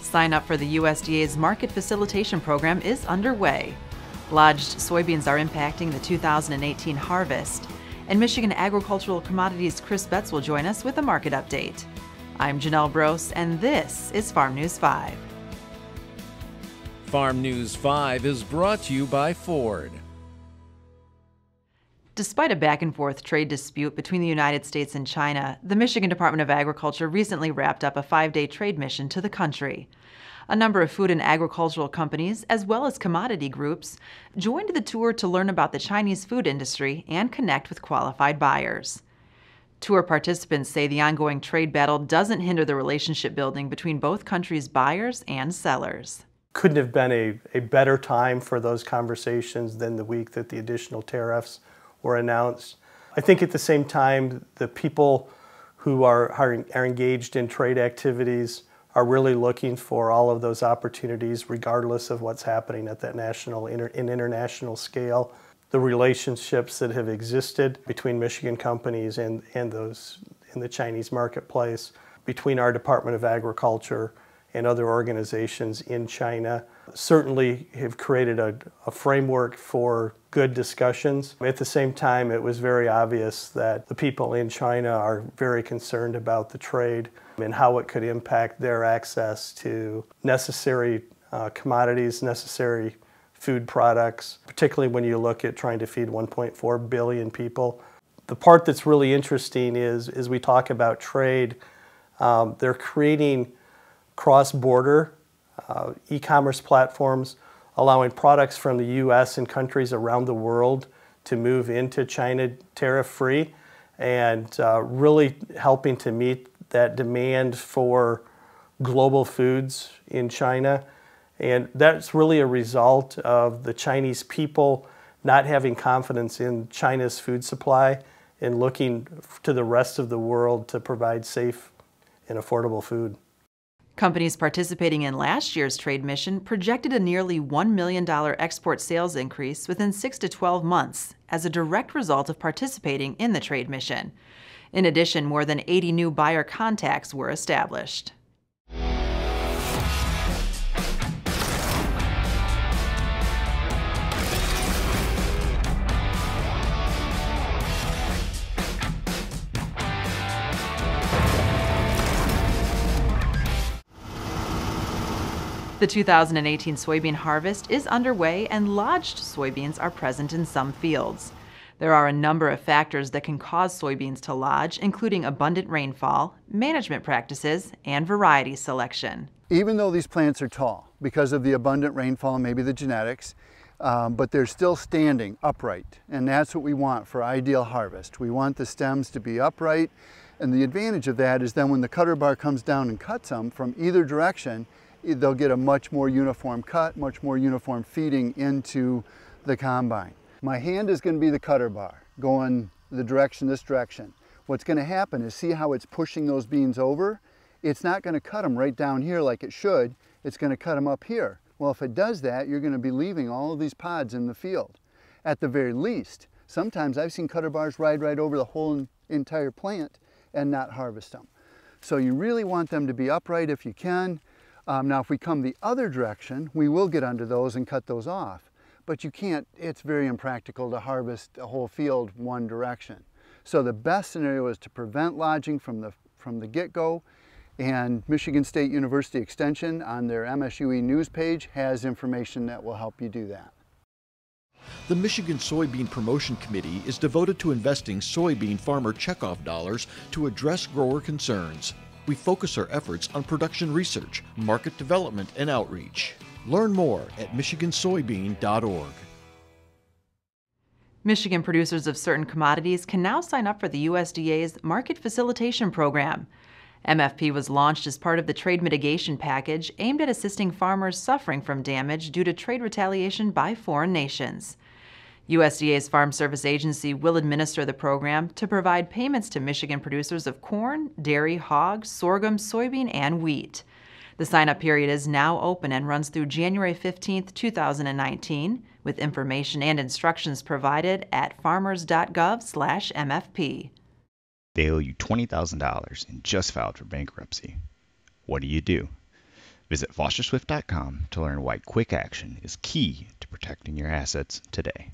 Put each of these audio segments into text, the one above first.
Sign up for the USDA's Market Facilitation Program is underway. Lodged soybeans are impacting the 2018 harvest, and Michigan Agricultural Commodities Chris Betz will join us with a market update. I'm Janelle Brose, and this is Farm News 5. Farm News 5 is brought to you by Ford. Despite a back-and-forth trade dispute between the United States and China, the Michigan Department of Agriculture recently wrapped up a 5-day trade mission to the country. A number of food and agricultural companies, as well as commodity groups, joined the tour to learn about the Chinese food industry and connect with qualified buyers. Tour participants say the ongoing trade battle doesn't hinder the relationship building between both countries' buyers and sellers. Couldn't have been a better time for those conversations than the week that the additional tariffs were announced. I think at the same time, the people who are engaged in trade activities are really looking for all of those opportunities regardless of what's happening at that national and international scale. The relationships that have existed between Michigan companies and those in the Chinese marketplace, between our Department of Agriculture and other organizations in China, certainly have created a framework for good discussions. At the same time, it was very obvious that the people in China are very concerned about the trade and how it could impact their access to necessary commodities, necessary food products, particularly when you look at trying to feed 1.4 billion people. The part that's really interesting is, as we talk about trade, they're creating cross-border e-commerce platforms, allowing products from the U.S. and countries around the world to move into China tariff-free, and really helping to meet that demand for global foods in China. And that's really a result of the Chinese people not having confidence in China's food supply and looking to the rest of the world to provide safe and affordable food. Companies participating in last year's trade mission projected a nearly $1 million export sales increase within 6 to 12 months as a direct result of participating in the trade mission. In addition, more than 80 new buyer contacts were established. The 2018 soybean harvest is underway, and lodged soybeans are present in some fields. There are a number of factors that can cause soybeans to lodge, including abundant rainfall, management practices, and variety selection. Even though these plants are tall, because of the abundant rainfall and maybe the genetics, but they're still standing upright, and that's what we want for ideal harvest. We want the stems to be upright, and the advantage of that is then when the cutter bar comes down and cuts them from either direction, they'll get a much more uniform cut, much more uniform feeding into the combine. My hand is going to be the cutter bar, going the direction, this direction. What's going to happen is, see how it's pushing those beans over? It's not going to cut them right down here like it should, it's going to cut them up here. Well, if it does that, you're going to be leaving all of these pods in the field. At the very least, sometimes I've seen cutter bars ride right over the whole entire plant and not harvest them. So you really want them to be upright if you can. Now if we come the other direction, we will get under those and cut those off. But you can't, it's very impractical to harvest a whole field one direction. So the best scenario is to prevent lodging from the get-go, and Michigan State University Extension on their MSUE news page has information that will help you do that. The Michigan Soybean Promotion Committee is devoted to investing soybean farmer checkoff dollars to address grower concerns. We focus our efforts on production research, market development, and outreach. Learn more at michigansoybean.org. Michigan producers of certain commodities can now sign up for the USDA's Market Facilitation Program. MFP was launched as part of the trade mitigation package aimed at assisting farmers suffering from damage due to trade retaliation by foreign nations. USDA's Farm Service Agency will administer the program to provide payments to Michigan producers of corn, dairy, hog, sorghum, soybean, and wheat. The sign-up period is now open and runs through January 15, 2019, with information and instructions provided at farmers.gov/MFP. They owe you $20,000 and just filed for bankruptcy. What do? Visit fosterswift.com to learn why quick action is key to protecting your assets today.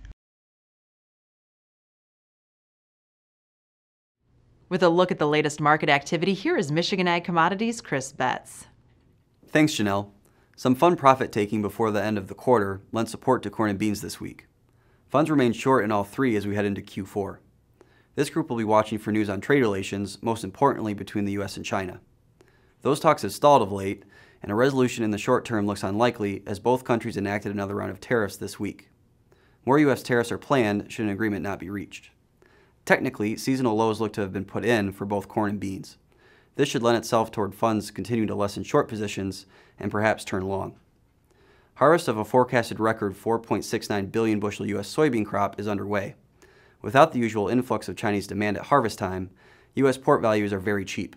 With a look at the latest market activity, here is Michigan Ag Commodities Chris Betz. Thanks, Janelle. Some fun profit taking before the end of the quarter lent support to corn and beans this week. Funds remain short in all three as we head into Q4. This group will be watching for news on trade relations, most importantly between the U.S. and China. Those talks have stalled of late, and a resolution in the short term looks unlikely as both countries enacted another round of tariffs this week. More U.S. tariffs are planned should an agreement not be reached. Technically, seasonal lows look to have been put in for both corn and beans. This should lend itself toward funds continuing to lessen short positions and perhaps turn long. Harvest of a forecasted record 4.69 billion bushel U.S. soybean crop is underway. Without the usual influx of Chinese demand at harvest time, U.S. port values are very cheap,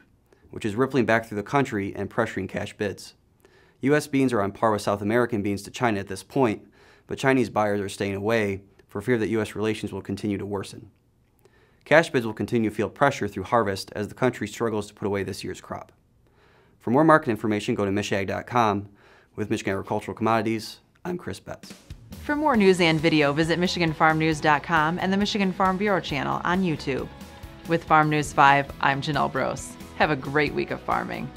which is rippling back through the country and pressuring cash bids. U.S. beans are on par with South American beans to China at this point, but Chinese buyers are staying away for fear that U.S. relations will continue to worsen. Cash bids will continue to feel pressure through harvest as the country struggles to put away this year's crop. For more market information, go to michag.com. With Michigan Agricultural Commodities, I'm Chris Betz. For more news and video, visit MichiganFarmNews.com and the Michigan Farm Bureau channel on YouTube. With Farm News 5, I'm Janelle Brose. Have a great week of farming.